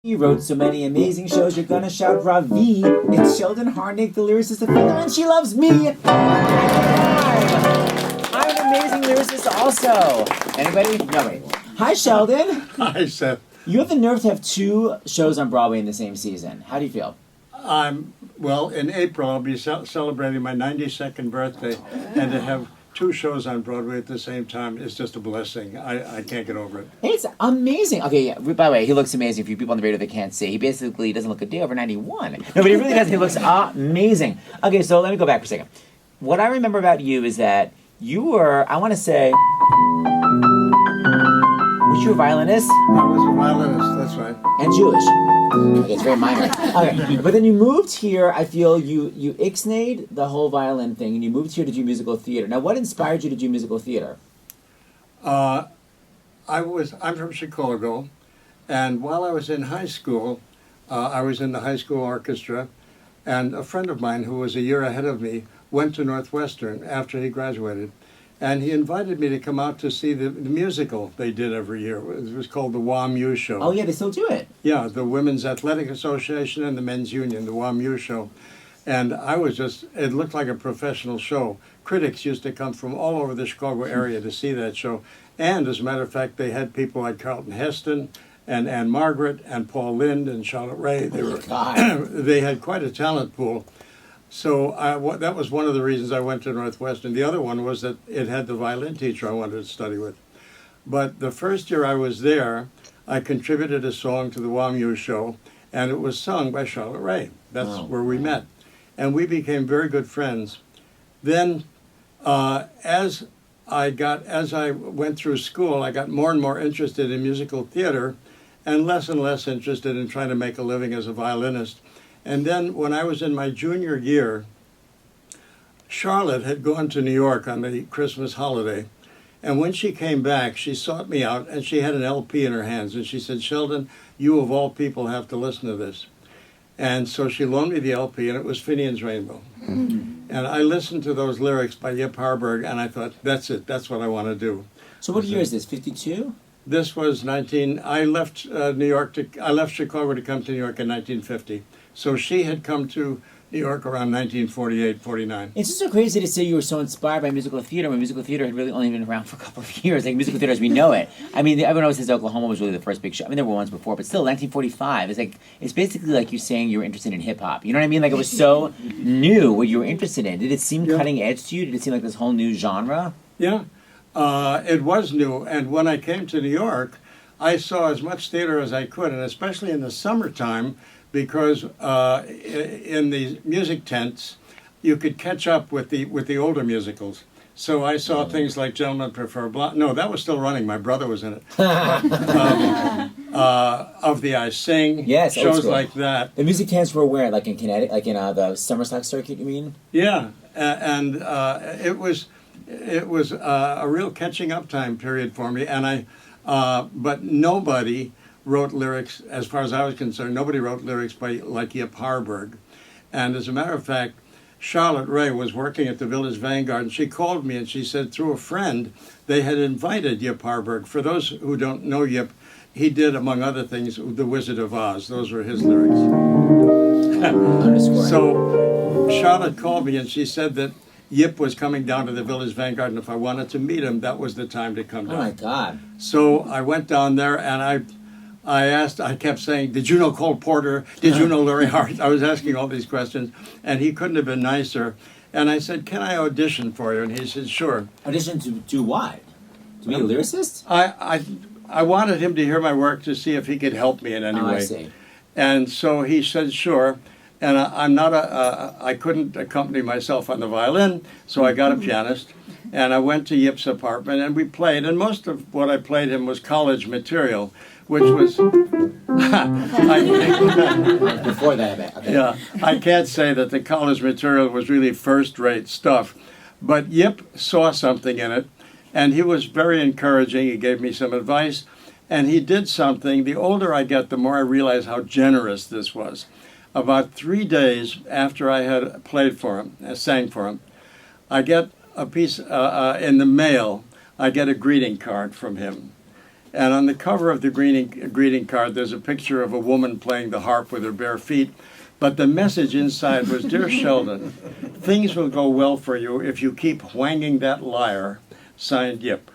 You wrote so many amazing shows, you're gonna shout Ravi. It's Sheldon Harnick, the lyricist of Fiddler, and she loves me. I'm an amazing lyricist also. Anybody? No, wait. Hi, Sheldon. Hi, Seth. You have the nerve to have two shows on Broadway in the same season. How do you feel? Well, in April, I'll be celebrating my 92nd birthday, and to have two shows on Broadway at the same time is just a blessing. I can't get over it. It's amazing. Okay, yeah, by the way, he looks amazing for you people on the radio that can't see. He basically doesn't look a day over 91. No, but he really does. He looks amazing. Okay, so let me go back for a second. What I remember about you is that you were, I want to say, was you a violinist? I was a violinist, that's right. And Jewish. Okay, it's very minor. Okay, but then you moved here. I feel you ixnayed the whole violin thing, and you moved here to do musical theater. Now, what inspired you to do musical theater? I'm from Chicago, and while I was in high school, I was in the high school orchestra, and a friend of mine who was a year ahead of me went to Northwestern after he graduated. And he invited me to come out to see the musical they did every year. It was called the WAMU Show. Oh, yeah, they still do it. Yeah, the Women's Athletic Association and the Men's Union, the WAMU Show. And I was just, it looked like a professional show. Critics used to come from all over the Chicago area to see that show. And as a matter of fact, they had people like Carlton Heston and Anne Margaret and Paul Lynde and Charlotte Ray. They had quite a talent pool. So that was one of the reasons I went to Northwestern. The other one was that it had the violin teacher I wanted to study with. But the first year I was there, I contributed a song to the WAMU Show, and it was sung by Charlotte Ray. That's where we met. And we became very good friends. Then as I went through school, I got more and more interested in musical theater and less interested in trying to make a living as a violinist. And then when I was in my junior year, Charlotte had gone to New York on the Christmas holiday. And when she came back, she sought me out, and she had an LP in her hands. And she said, "Sheldon, you of all people have to listen to this." And so she loaned me the LP, and it was Finian's Rainbow. And I listened to those lyrics by Yip Harburg, and I thought, that's it. That's what I want to do. So what year is this, 52? This was I left Chicago to come to New York in 1950. So she had come to New York around 1948, 49. It's just so crazy to say you were so inspired by musical theater when musical theater had really only been around for a couple of years. Like musical theater as we know it. I mean, everyone always says Oklahoma was really the first big show. I mean, there were ones before, but still, 1945. It's basically like you saying you were interested in hip hop. You know what I mean? Like it was so new what you were interested in. Did it seem cutting edge to you? Did it seem like this whole new genre? Yeah, it was new. And when I came to New York, I saw as much theater as I could, and especially in the summertime, because in the music tents, you could catch up with the older musicals. So I saw things like Gentlemen Prefer Blonde. No, that was still running. My brother was in it. Of the I Sing. Yes, shows like that. The music tents were where? Like in Connecticut, like in the summer stock circuit, you mean? Yeah, and it was a real catching up time period for me. And but nobody wrote lyrics, as far as I was concerned, nobody wrote lyrics like Yip Harburg. And as a matter of fact, Charlotte Ray was working at the Village Vanguard, and she called me and she said through a friend, they had invited Yip Harburg. For those who don't know Yip, he did, among other things, The Wizard of Oz. Those were his lyrics. So Charlotte called me and she said that Yip was coming down to the Village Vanguard, and if I wanted to meet him, that was the time to come down. Oh my God. So I went down there and I kept saying, did you know Cole Porter? Did you know Larry Hart? I was asking all these questions, and he couldn't have been nicer. And I said, can I audition for you? And he said, sure. Audition to do what? To be a lyricist? I wanted him to hear my work to see if he could help me in any way. I see. And so he said, sure. And I couldn't accompany myself on the violin, so I got a pianist. And I went to Yip's apartment, and we played. And most of what I played him was college material, which was... Before that, okay. Yeah, I can't say that the college material was really first-rate stuff. But Yip saw something in it, and he was very encouraging. He gave me some advice, and he did something. The older I get, the more I realize how generous this was. About 3 days after I had played for him, sang for him, I get a piece in the mail. I get a greeting card from him. And on the cover of the greeting card, there's a picture of a woman playing the harp with her bare feet. But the message inside was, "Dear Sheldon, things will go well for you if you keep whanging that lyre," signed Yip.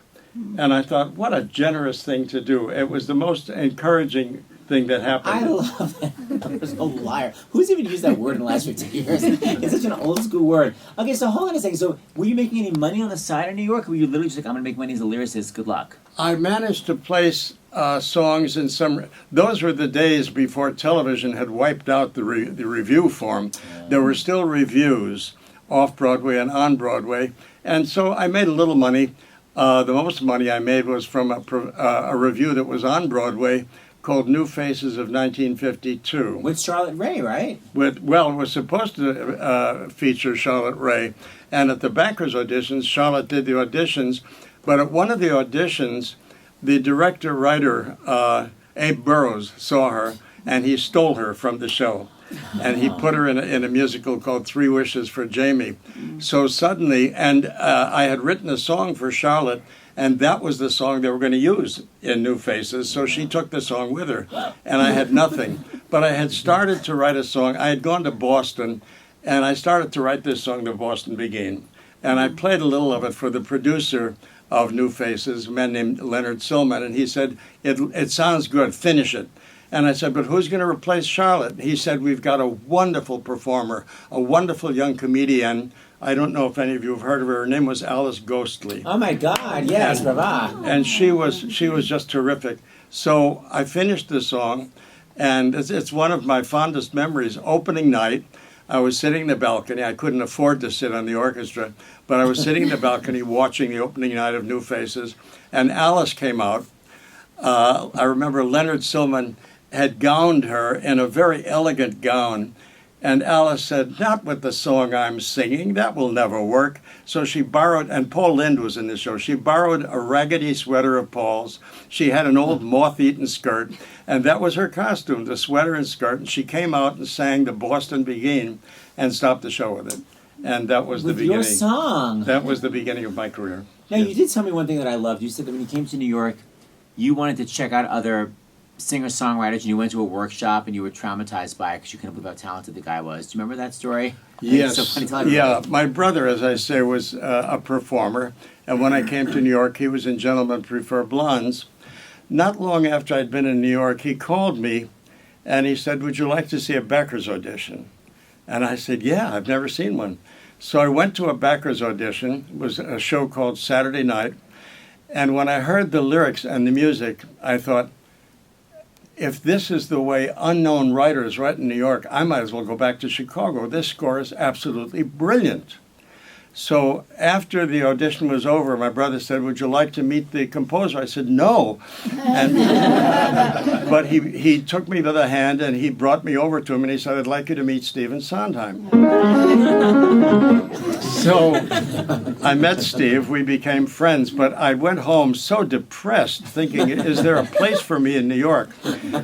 And I thought, what a generous thing to do. It was the most encouraging thing that happened. I love that. There's a liar. Who's even used that word in the last 50 years? It's such an old school word. Okay, so hold on a second. So were you making any money on the side in New York? Or were you literally just like, I'm going to make money as a lyricist, good luck? I managed to place songs in some. Those were the days before television had wiped out the review form. There were still reviews off Broadway and on Broadway, and so I made a little money. The most money I made was from a review that was on Broadway called New Faces of 1952. With Charlotte Rae, right? Well, it was supposed to feature Charlotte Rae, and at the backers auditions, Charlotte did the auditions, but at one of the auditions, the director-writer, Abe Burrows, saw her, and he stole her from the show. And he put her in a musical called Three Wishes for Jamie. So suddenly, and I had written a song for Charlotte, and that was the song they were going to use in New Faces, so she took the song with her. And I had nothing. But I had started to write a song. I had gone to Boston, and I started to write this song, The Boston Beguine. And I played a little of it for the producer of New Faces, a man named Leonard Silman, and he said, it sounds good, finish it. And I said, but who's going to replace Charlotte? He said, we've got a wonderful performer, a wonderful young comedian. I don't know if any of you have heard of her. Her name was Alice Ghostly. Oh my God, yes, brava. And she was just terrific. So I finished the song, and it's one of my fondest memories. Opening night, I was sitting in the balcony. I couldn't afford to sit on the orchestra, but I was sitting in the balcony watching the opening night of New Faces, and Alice came out. I remember Leonard Silman had gowned her in a very elegant gown, and Alice said, not with the song I'm singing, that will never work. So she borrowed, and Paul Lynde was in the show, she borrowed a raggedy sweater of Paul's. She had an old moth-eaten skirt, and that was her costume, the sweater and skirt, and she came out and sang The Boston Beguine and stopped the show with it. And that was the beginning. With your song. That was the beginning of my career. Now, you did tell me one thing that I loved. You said that when you came to New York, you wanted to check out other singer-songwriters, and you went to a workshop, and you were traumatized by it because you couldn't believe how talented the guy was. Do you remember that story? Yes. So funny. Tell everybody. Yeah, my brother, as I say, was a performer, and when I came to New York, he was in Gentlemen Prefer Blondes. Not long after I'd been in New York, he called me, and he said, would you like to see a Becker's audition? And I said, yeah, I've never seen one. So I went to a Becker's audition. It was a show called Saturday Night. And when I heard the lyrics and the music, I thought, if this is the way unknown writers write in New York, I might as well go back to Chicago. This score is absolutely brilliant. So after the audition was over, my brother said, would you like to meet the composer? I said, no. And, but he took me by the hand and he brought me over to him and he said, I'd like you to meet Stephen Sondheim. So I met Steve, we became friends, but I went home so depressed thinking, is there a place for me in New York?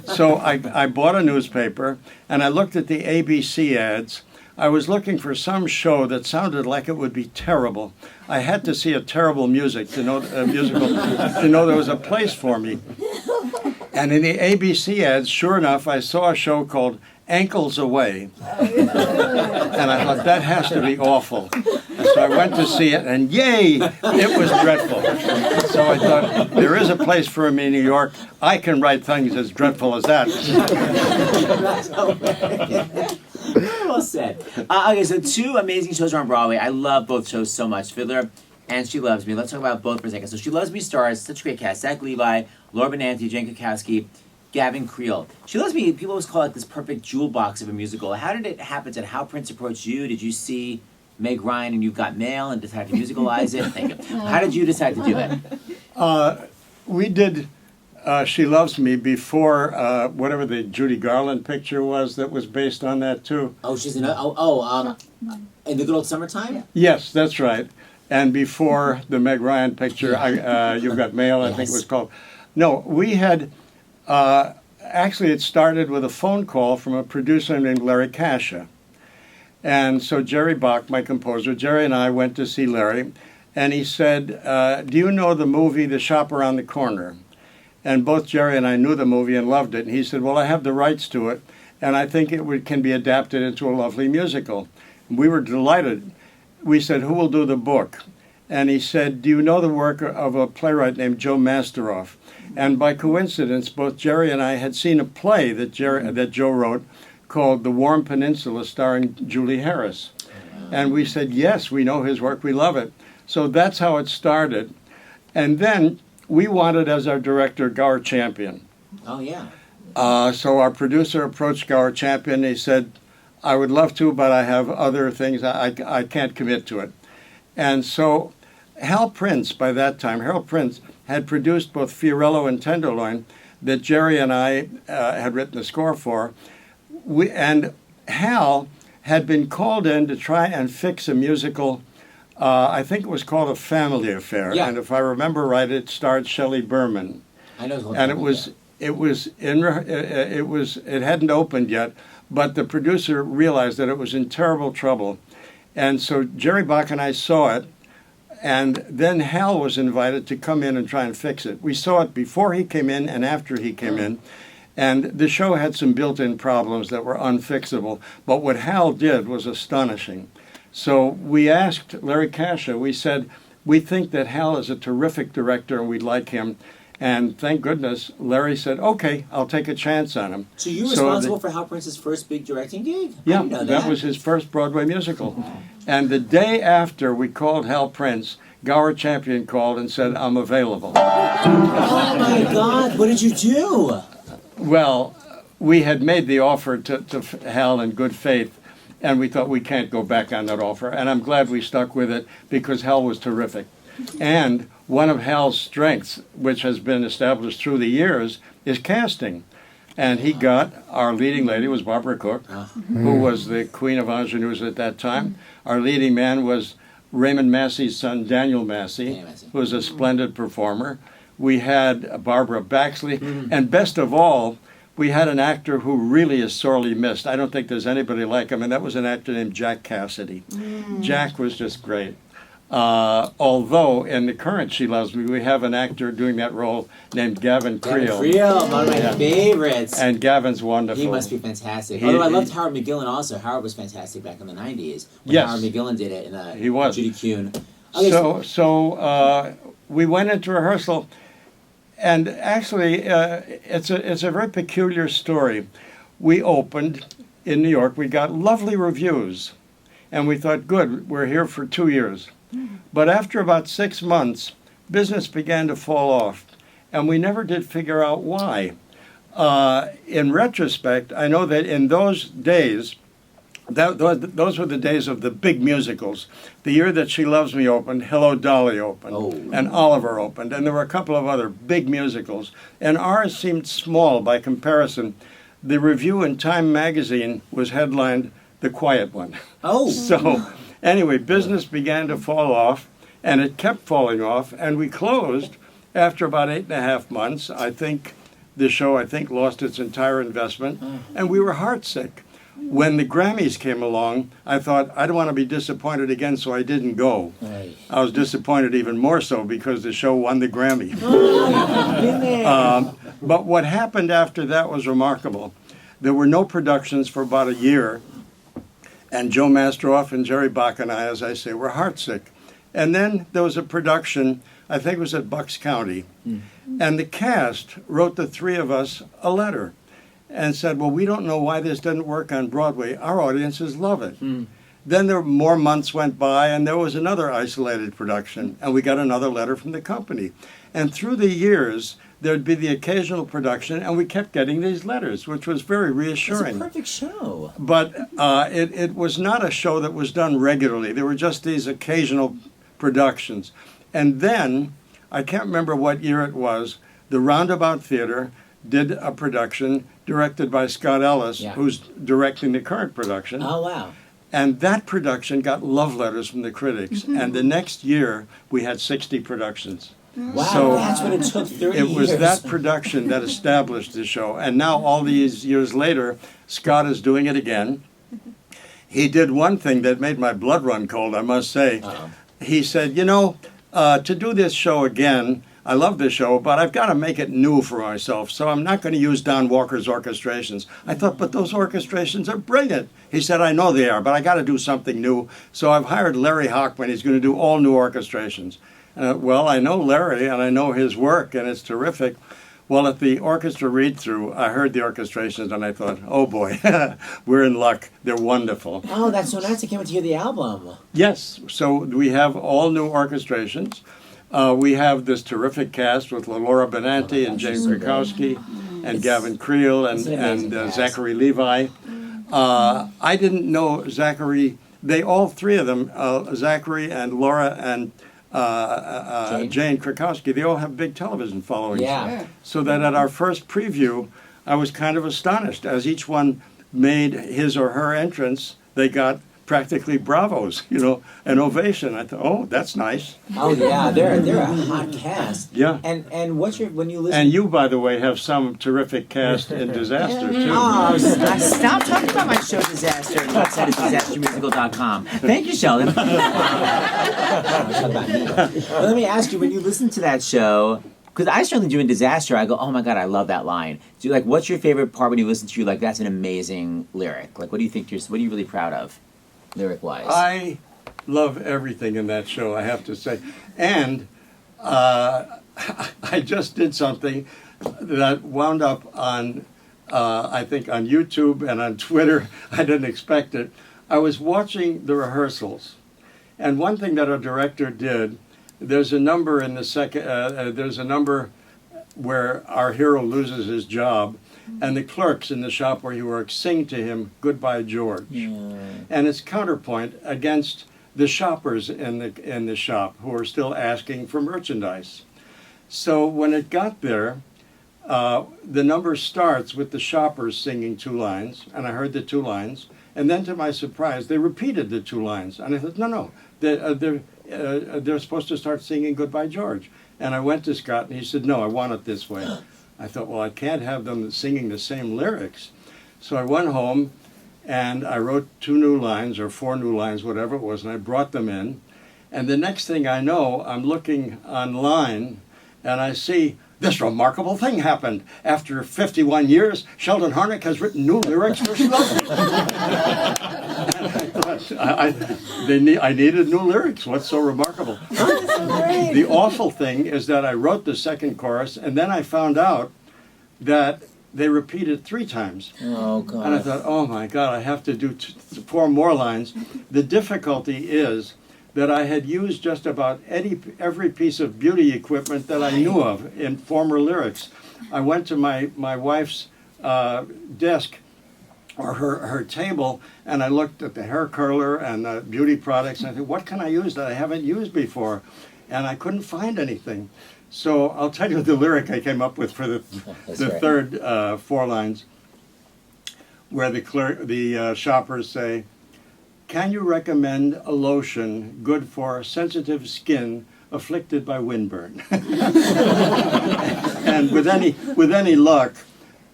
So I bought a newspaper and I looked at the ABC ads. I was looking for some show that sounded like it would be terrible. I had to see a terrible musical to know there was a place for me. And in the ABC ads, sure enough, I saw a show called Ankles Away. And I thought, that has to be awful. And so I went to see it, and yay, it was dreadful. So I thought, there is a place for me in New York. I can write things as dreadful as that. Well said. Okay, so two amazing shows are on Broadway. I love both shows so much. Fiddler and She Loves Me. Let's talk about both for a second. So She Loves Me stars such a great cast. Zach Levi, Laura Benanti, Jen Kukowski, Gavin Creel. She Loves Me, people always call it this perfect jewel box of a musical. How did it happen? Did how Prince approached you? Did you see Meg Ryan and You've Got Mail and decide to musicalize it? Thank you. How did you decide to do it? We did She Loves Me before whatever the Judy Garland picture was that was based on that too. Oh, she's in in the Good Old Summertime? Yeah. Yes, that's right. And before the Meg Ryan picture, You've Got Mail, I think it was called. No, we had, actually it started with a phone call from a producer named Larry Kasha. And so Jerry Bock, my composer, Jerry and I went to see Larry, and he said, do you know the movie The Shop Around the Corner? And both Jerry and I knew the movie and loved it. And he said, well, I have the rights to it, and I think can be adapted into a lovely musical. We were delighted. We said, who will do the book? And he said, do you know the work of a playwright named Joe Masteroff? And by coincidence, both Jerry and I had seen a play that Joe wrote called The Warm Peninsula, starring Julie Harris. And we said, yes, we know his work, we love it. So that's how it started. And then we wanted as our director Gower Champion. Oh, yeah. So our producer approached Gower Champion. He said, I would love to, but I have other things. I can't commit to it. And so Hal Prince, by that time, Harold Prince, had produced both Fiorello and Tenderloin that Jerry and I had written the score for. And Hal had been called in to try and fix a musical. I think it was called A Family Affair, and if I remember right, it starred Shelley Berman. I know. And it hadn't opened yet, but the producer realized that it was in terrible trouble, and so Jerry Bock and I saw it, and then Hal was invited to come in and try and fix it. We saw it before he came in and after he came in, and the show had some built-in problems that were unfixable. But what Hal did was astonishing. So we asked Larry Kasha, we said, we think that Hal is a terrific director and we'd like him. And thank goodness, Larry said, okay, I'll take a chance on him. So you were responsible for Hal Prince's first big directing gig? Yeah, that was his first Broadway musical. And the day after we called Hal Prince, Gower Champion called and said, I'm available. Oh my God, what did you do? Well, we had made the offer to Hal in good faith, and we thought we can't go back on that offer. And I'm glad we stuck with it because Hal was terrific. And one of Hal's strengths, which has been established through the years, is casting. And he got, our leading lady was Barbara Cook, who was the Queen of Ingenues at that time. Our leading man was Raymond Massey's son, Daniel Massey, who was a splendid performer. We had Barbara Baxley, and best of all, we had an actor who really is sorely missed. I don't think there's anybody like him, and that was an actor named Jack Cassidy. Jack was just great. Although in the current She Loves Me, we have an actor doing that role named Gavin Creel. Creel, one of my favorites. And Gavin's wonderful. He must be fantastic. Although I loved Howard McGillen also. Howard was fantastic back in the 90s. When Howard McGillen did it in he was. Judy Kuhn. Okay, so we went into rehearsal, and actually it's a very peculiar story. We opened in New York. We got lovely reviews, and we thought, good, we're here for 2 years. But after about 6 months, business began to fall off, and we never did figure out why. In retrospect, I know that in those days, those were the days of the big musicals. The year that She Loves Me opened, Hello Dolly opened, and Oliver opened, and there were a couple of other big musicals. And ours seemed small by comparison. The review in Time magazine was headlined The Quiet One. So anyway, business began to fall off, and it kept falling off, and we closed after about 8.5 months. I think the show lost its entire investment, and we were heartsick. When the Grammys came along, I thought, I don't want to be disappointed again, so I didn't go. I was disappointed even more so because the show won the Grammy. But what happened after that was remarkable. There were no productions for about a year, and Joe Masteroff and Jerry Bock and I, as I say, were heartsick. And then there was a production, I think it was at Bucks County, and the cast wrote the three of us a letter and said, well, we don't know why this doesn't work on Broadway. Our audiences love it. Then more months went by, and there was another isolated production, and we got another letter from the company. And through the years, there'd be the occasional production, and we kept getting these letters, which was very reassuring. It's a perfect show. But it was not a show that was done regularly. There were just these occasional productions. And then, I can't remember what year it was, the Roundabout Theater did a production directed by Scott Ellis, who's directing the current production. Oh, wow. And that production got love letters from the critics. And the next year, we had 60 productions. Wow, so that's what it took 30 years. It was that production that established the show. And now, all these years later, Scott is doing it again. He did one thing that made my blood run cold, I must say. He said, you know, to do this show again, I love this show, but I've got to make it new for myself. So I'm not going to use Don Walker's orchestrations. I thought, but those orchestrations are brilliant. He said, I know they are, but I got to do something new. So I've hired Larry Hochman. He's going to do all new orchestrations. Well, I know Larry, and I know his work, and it's terrific. Well, at the orchestra read-through, I heard the orchestrations, and I thought, oh boy, we're in luck. They're wonderful. Oh, that's so nice. I can't wait to hear the album. Yes, so we have all new orchestrations. We have this terrific cast with Laura Benanti and Jane Krakowski and Gavin Creel and Zachary Levi. I didn't know Zachary. They all three of them, Zachary and Laura and Jane Krakowski, they all have big television followings. Yeah. So that at our first preview, I was kind of astonished. As each one made his or her entrance, they got practically bravos, an ovation. I thought, oh, that's nice. Oh yeah, they're a hot cast. Yeah. And when you listen? And you, by the way, have some terrific cast in Disaster too. Oh, stop talking about my show Disaster. The website is disastermusical.com. Thank you, Sheldon. Well, let me ask you, when you listen to that show, because I certainly do in Disaster, I go, oh my God, I love that line. Do you, what's your favorite part when you listen to that's an amazing lyric? What do you think what are you really proud of? Lyric-wise. I love everything in that show, I have to say. And I just did something that wound up on, I think, on YouTube and on Twitter. I didn't expect it. I was watching the rehearsals. And one thing that our director did, there's a number in the second, there's a number where our hero loses his job. And the clerks in the shop where he works sing to him, Goodbye, George. Yeah. And it's counterpoint against the shoppers in the shop who are still asking for merchandise. So when it got there, the number starts with the shoppers singing 2 lines, and I heard the 2 lines. And then to my surprise, they repeated the 2 lines. And I thought, no, they're supposed to start singing Goodbye, George. And I went to Scott, and he said, no, I want it this way. I thought, well, I can't have them singing the same lyrics. So I went home and I wrote 2 new lines or 4 new lines, whatever it was, and I brought them in. And the next thing I know, I'm looking online and I see this remarkable thing happened. After 51 years, Sheldon Harnick has written new lyrics for Sheldon. I needed new lyrics. What's so remarkable? The awful thing is that I wrote the second chorus, and then I found out that they repeated 3 times. Oh, God. And I thought, oh, my God, I have to do 4 more lines. The difficulty is that I had used just about every piece of beauty equipment that I knew of in former lyrics. I went to my wife's desk or her table, and I looked at the hair curler and the beauty products, and I thought, what can I use that I haven't used before? And I couldn't find anything. So I'll tell you the lyric I came up with for the third 4 lines, where the shoppers say, can you recommend a lotion good for sensitive skin afflicted by windburn? And with any luck,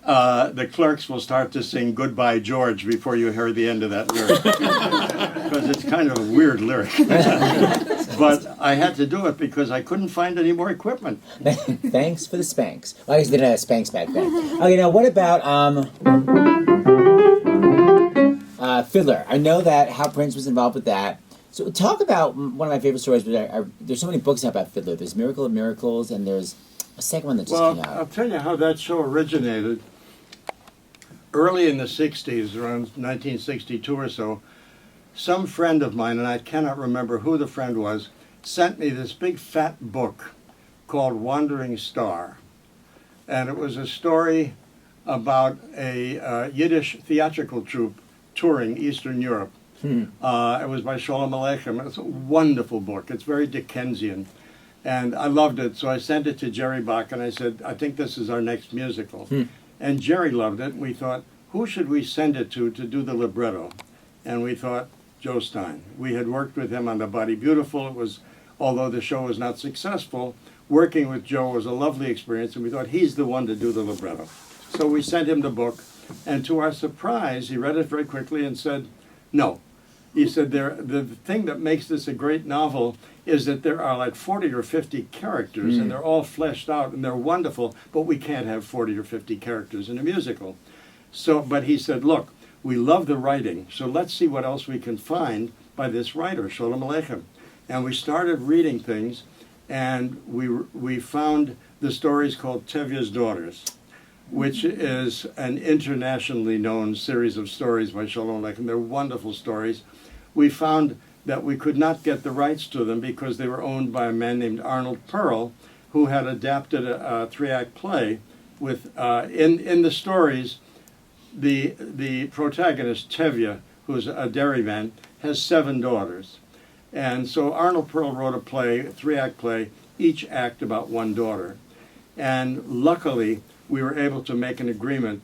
the clerks will start to sing Goodbye, George before you hear the end of that lyric. Because it's kind of a weird lyric. But I had to do it because I couldn't find any more equipment. Thanks for the Spanx. Well, I guess they didn't have Spanx back then. Okay, now what about Fiddler? I know that Hal Prince was involved with that. So talk about one of my favorite stories. There's so many books now about Fiddler. There's Miracle of Miracles, and there's a second one that just came out. I'll tell you how that show originated. Early in the 60s, around 1962 or so, some friend of mine, and I cannot remember who the friend was, sent me this big fat book called Wandering Star. And it was a story about a Yiddish theatrical troupe touring Eastern Europe. It was by Sholem Aleichem. It's a wonderful book. It's very Dickensian. And I loved it, so I sent it to Jerry Bock, and I said, I think this is our next musical. And Jerry loved it, and we thought, who should we send it to do the libretto? And we thought, Joe Stein. We had worked with him on The Body Beautiful. It was, although the show was not successful, working with Joe was a lovely experience, and we thought he's the one to do the libretto. So we sent him the book, and to our surprise, he read it very quickly and said, no, He said, the thing that makes this a great novel is that there are like 40 or 50 characters, and they're all fleshed out, and they're wonderful, but we can't have 40 or 50 characters in a musical. So, but he said, look, we love the writing, so let's see what else we can find by this writer, Sholem Aleichem. And we started reading things, and we found the stories called Tevye's Daughters, which is an internationally known series of stories by Sholem Aleichem. They're wonderful stories. We found that we could not get the rights to them because they were owned by a man named Arnold Pearl, who had adapted a three-act play with, in the stories, the protagonist, Tevye, who's a dairyman, has 7 daughters. And so Arnold Pearl wrote a play, a three-act play, each act about 1 daughter. And luckily, we were able to make an agreement,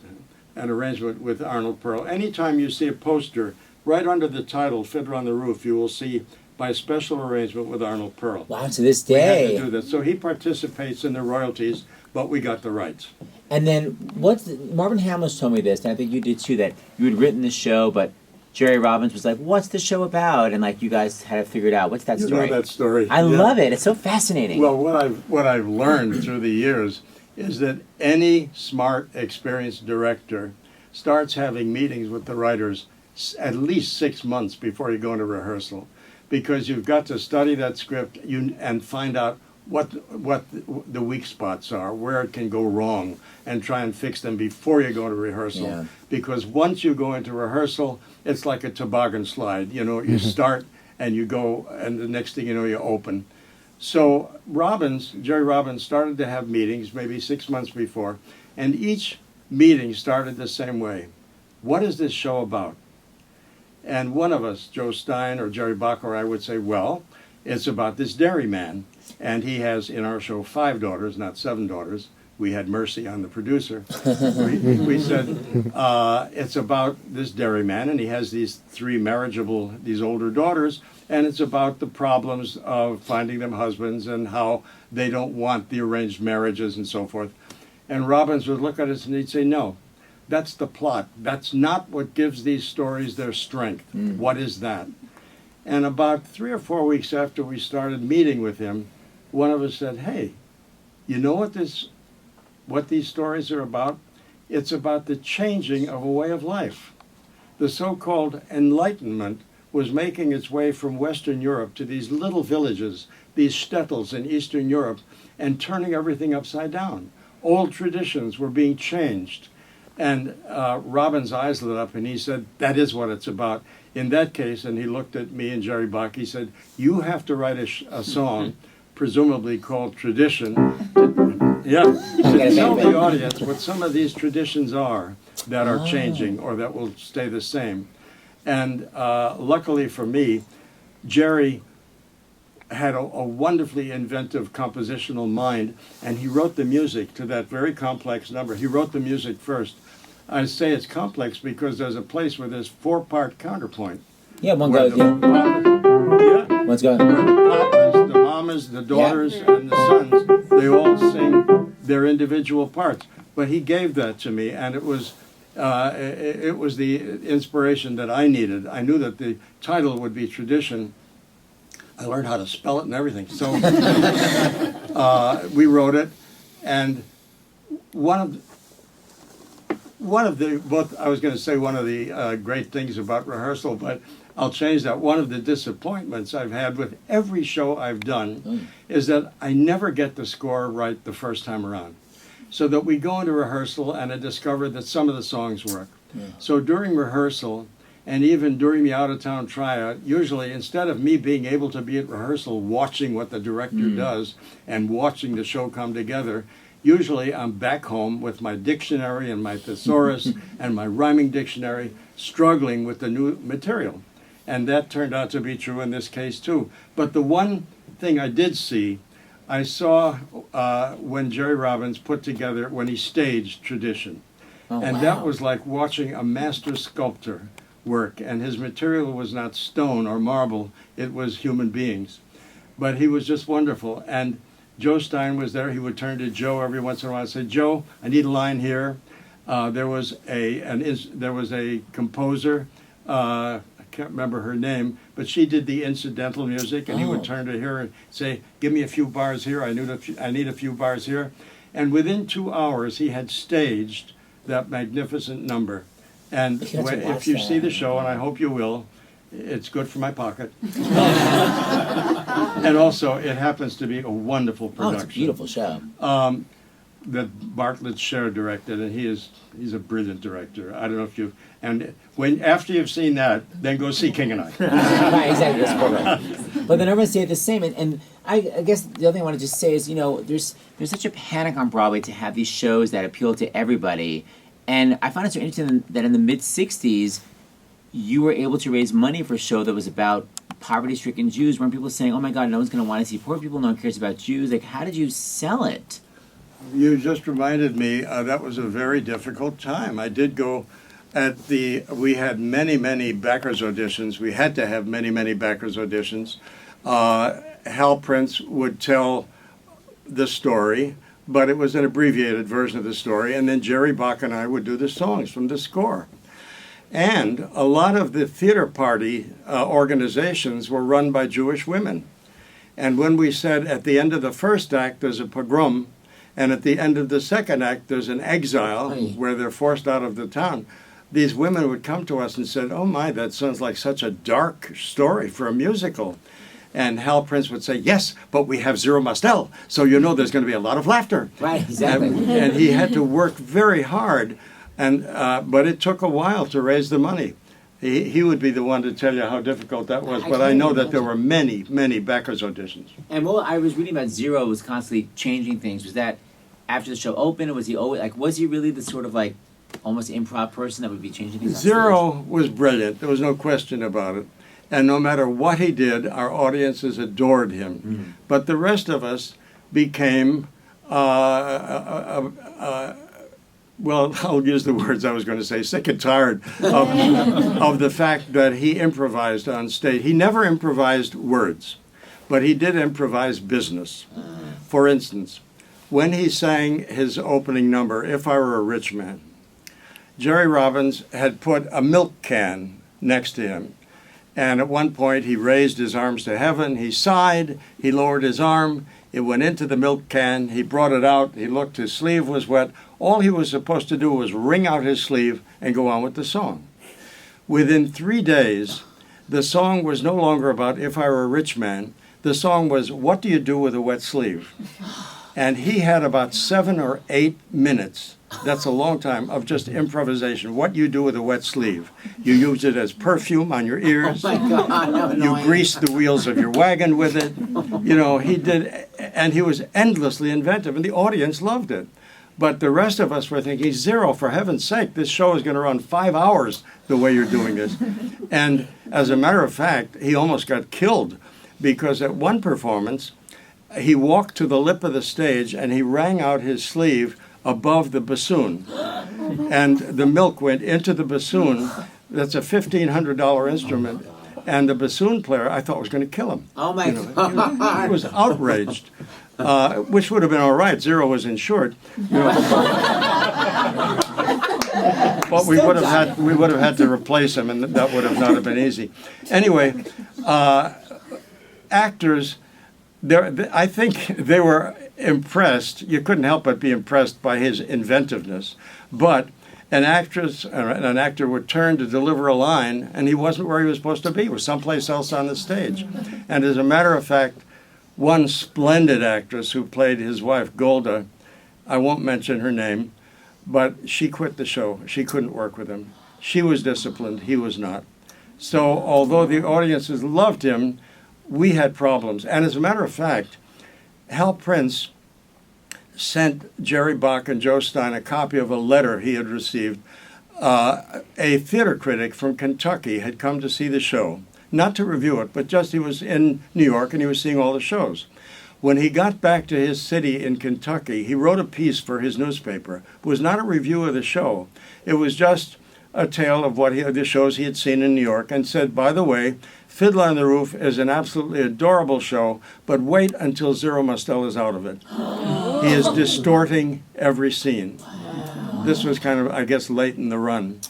an arrangement with Arnold Pearl. Anytime you see a poster, right under the title, Fiddler on the Roof, you will see, by special arrangement with Arnold Pearl. Wow, to this We had day. to do that. So he participates in the royalties, but we got the rights. And then Marvin Hamlish told me this, and I think you did too, that you had written the show, but Jerry Robbins was like, "What's the show about?" And like you guys had to figure it out. What's that You story? know that story. I Yeah. love it. It's so fascinating. Well, what I've learned through the years is that any smart, experienced director starts having meetings with the writers at least 6 months before you go into rehearsal, because you've got to study that script and find out what the weak spots are, where it can go wrong, and try and fix them before you go to rehearsal. Yeah. Because once you go into rehearsal, it's like a toboggan slide. You know, you start and you go, and the next thing you know, you open. So Jerry Robbins started to have meetings maybe 6 months before, and each meeting started the same way. What is this show about? And one of us, Joe Stein or Jerry Bock or I, would say, well, it's about this dairyman, and he has in our show 5 daughters, not 7 daughters. We had mercy on the producer. we said, it's about this dairyman, and he has these 3 marriageable, these older daughters, and it's about the problems of finding them husbands and how they don't want the arranged marriages and so forth. And Robbins would look at us and he'd say, no, that's the plot. That's not what gives these stories their strength. What is that? And about 3 or 4 weeks after we started meeting with him, one of us said, hey, you know what these stories are about? It's about the changing of a way of life. The so-called Enlightenment was making its way from Western Europe to these little villages, these shtetls in Eastern Europe, and turning everything upside down. Old traditions were being changed. And Robin's eyes lit up, and he said, that is what it's about. In that case, and he looked at me and Jerry Bock, he said, you have to write a song, presumably called Tradition, to tell the audience what some of these traditions are that are changing or that will stay the same. And luckily for me, Jerry had a wonderfully inventive compositional mind, and he wrote the music to that very complex number. He wrote the music first. I say it's complex because there's a place where there's 4-part counterpoint. Yeah, one Where goes. the One's going. where the papas, the mamas, the daughters, and the sons, they all sing their individual parts. But he gave that to me, and it was the inspiration that I needed. I knew that the title would be Tradition. I learned how to spell it and everything. So we wrote it, and one of the great things about rehearsal, but I'll change that. One of the disappointments I've had with every show I've done is that I never get the score right the first time around. So that we go into rehearsal and I discover that some of the songs work. Yeah. So during rehearsal, and even during the out-of-town tryout, usually instead of me being able to be at rehearsal watching what the director does and watching the show come together, usually I'm back home with my dictionary and my thesaurus and my rhyming dictionary, struggling with the new material. And that turned out to be true in this case too. But the one thing I did see, I saw when Jerry Robbins when he staged Tradition. And that was like watching a master sculptor work, and his material was not stone or marble, it was human beings. But he was just wonderful. And Joe Stein was there. He would turn to Joe every once in a while and say, Joe, I need a line here. There was a composer, can't remember her name, but she did the incidental music, and he would turn to her and say, "Give me a few bars here. I need a few bars here," and within 2 hours he had staged that magnificent number. And if you see the show, and I hope you will, it's good for my pocket. And also, it happens to be a wonderful production. Oh, it's a beautiful show. That Bartlett Sher directed, and he's a brilliant director. I don't know if you've, and after you've seen that, then go see King and I. Right, exactly. That's correct. But then everyone say the same, and I guess the other thing I want to just say is, there's such a panic on Broadway to have these shows that appeal to everybody, and I find it so interesting that in the mid-'60s, you were able to raise money for a show that was about poverty-stricken Jews, when people saying, "Oh my God, no one's going to want to see poor people, no one cares about Jews." Like, how did you sell it? You just reminded me, that was a very difficult time. I did go we had many backers auditions. We had to have many backers auditions. Hal Prince would tell the story, but it was an abbreviated version of the story, and then Jerry Bock and I would do the songs from the score. And a lot of the theater party organizations were run by Jewish women. And when we said at the end of the first act there's a pogrom, and at the end of the second act there's an exile where they're forced out of the town, these women would come to us and said, "Oh my, that sounds like such a dark story for a musical." And Hal Prince would say, "Yes, but we have Zero Mostel, so there's going to be a lot of laughter." Right, exactly. And he had to work very hard, but it took a while to raise the money. He would be the one to tell you how difficult that was, but I know that there were many backers auditions. And what I was reading about Zero was constantly changing things. Was that after the show opened, or was he always was he really the sort of almost improv person that would be changing things? Zero was brilliant. There was no question about it. And no matter what he did, our audiences adored him. Mm-hmm. But the rest of us became, well, I'll use the words I was going to say, sick and tired of the fact that he improvised on stage. He never improvised words, but he did improvise business. For instance, when he sang his opening number, "If I Were a Rich Man," Jerry Robbins had put a milk can next to him. And at one point, he raised his arms to heaven. He sighed. He lowered his arm. It went into the milk can. He brought it out. He looked. His sleeve was wet. All he was supposed to do was wring out his sleeve and go on with the song. Within 3 days, the song was no longer about "If I Were a Rich Man." The song was, "What do you do with a wet sleeve?" And he had about 7 or 8 minutes. That's a long time of just improvisation. What you do with a wet sleeve. You use it as perfume on your ears. Oh my God, you grease the wheels of your wagon with it. He did, and he was endlessly inventive, and the audience loved it. But the rest of us were thinking, "Zero, for heaven's sake, this show is going to run 5 hours the way you're doing this." And as a matter of fact, he almost got killed because at one performance, he walked to the lip of the stage and he wrang out his sleeve above the bassoon, and the milk went into the bassoon. That's a $1,500 instrument, and the bassoon player, I thought, was going to kill him. Oh my God! He was outraged, which would have been all right. Zero was insured, but we would have had to replace him, and that would have not have been easy. Anyway, actors. I think they were impressed. You couldn't help but be impressed by his inventiveness. But an actor would turn to deliver a line, and he wasn't where he was supposed to be. He was someplace else on the stage. And as a matter of fact, one splendid actress who played his wife, Golda, I won't mention her name, but she quit the show. She couldn't work with him. She was disciplined. He was not. So although the audiences loved him, we had problems. And as a matter of fact, Hal Prince sent Jerry Bock and Joe Stein a copy of a letter he had received. A theater critic from Kentucky had come to see the show, not to review it, but just he was in New York and he was seeing all the shows. When he got back to his city in Kentucky, he wrote a piece for his newspaper. It was not a review of the show. It was just a tale of the shows he had seen in New York, and said, "By the way, Fiddler on the Roof is an absolutely adorable show, but wait until Zero Mostel is out of it. He is distorting every scene." This was kind of, I guess, late in the run.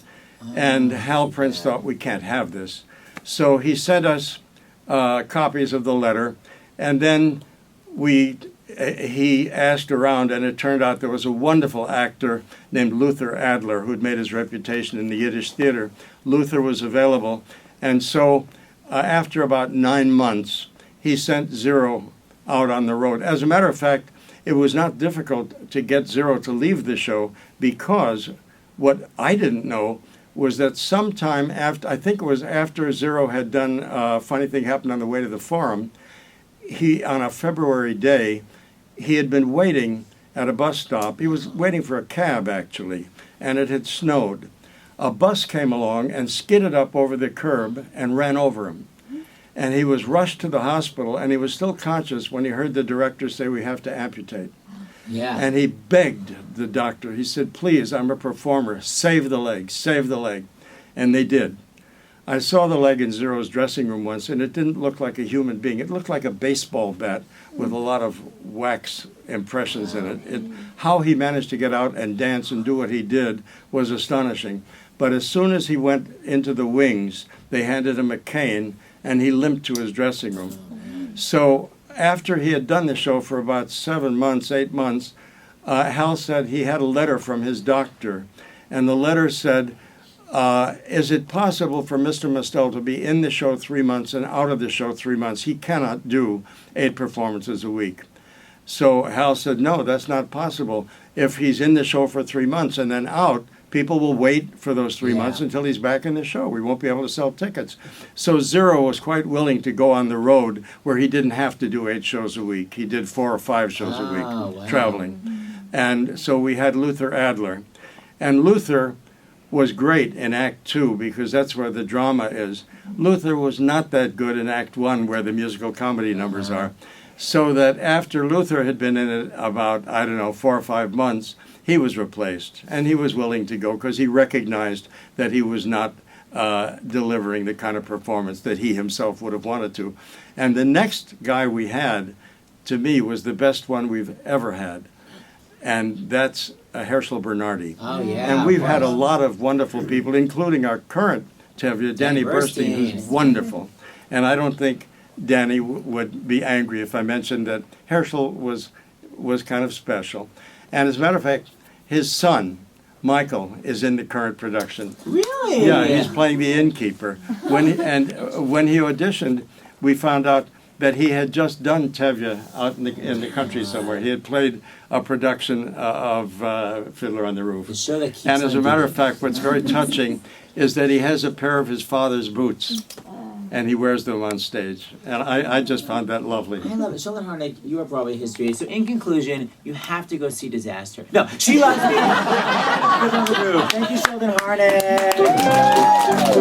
And Hal Prince thought, "We can't have this." So he sent us copies of the letter, and then he asked around, and it turned out there was a wonderful actor named Luther Adler who'd made his reputation in the Yiddish theater. Luther was available, and so after about 9 months, he sent Zero out on the road. As a matter of fact, it was not difficult to get Zero to leave the show, because what I didn't know was that sometime after, I think it was after Zero had done Funny Thing Happened on the Way to the Forum, on a February day, he had been waiting at a bus stop. He was waiting for a cab, actually, and it had snowed. A bus came along and skidded up over the curb and ran over him. And he was rushed to the hospital, and he was still conscious when he heard the director say, "We have to amputate." Yeah. And he begged the doctor. He said, "Please, I'm a performer. Save the leg, save the leg." And they did. I saw the leg in Zero's dressing room once, and it didn't look like a human being. It looked like a baseball bat with a lot of wax impressions in it. How he managed to get out and dance and do what he did was astonishing. But as soon as he went into the wings, they handed him a cane, and he limped to his dressing room. So after he had done the show for about 7 months, 8 months, Hal said he had a letter from his doctor, and the letter said, is it possible for Mr. Mostel to be in the show 3 months and out of the show 3 months? He cannot do 8 performances a week. So Hal said, no, that's not possible. If he's in the show for 3 months and then out, people will wait for those 3 months until he's back in the show. We won't be able to sell tickets. So Zero was quite willing to go on the road where he didn't have to do 8 shows a week. He did 4 or 5 shows a week, traveling. And so we had Luther Adler. And Luther was great in Act 2 because that's where the drama is. Luther was not that good in Act 1 where the musical comedy numbers are. So that after Luther had been in it about, 4 or 5 months, he was replaced. And he was willing to go because he recognized that he was not delivering the kind of performance that he himself would have wanted to. And the next guy we had, to me, was the best one we've ever had. And that's Herschel Bernardi. Oh, yeah. And we've had a lot of wonderful people, including our current Tevye, Danny Burstein, who's wonderful. And I don't think Danny would be angry if I mentioned that Herschel was kind of special. And as a matter of fact, his son, Michael, is in the current production. Really? Yeah, he's playing the innkeeper. When he auditioned, we found out that he had just done Tevye out in the country somewhere. He had played a production of Fiddler on the Roof. The show that keeps And as a on matter giving. of fact, what's very touching is that he has a pair of his father's boots, and he wears them on stage. And I just found that lovely. I love it. Sheldon Harnick, you are Broadway history. So in conclusion, you have to go see Disaster. No, She Loves Me. Fiddler on the Roof. Thank you, Sheldon Harnick.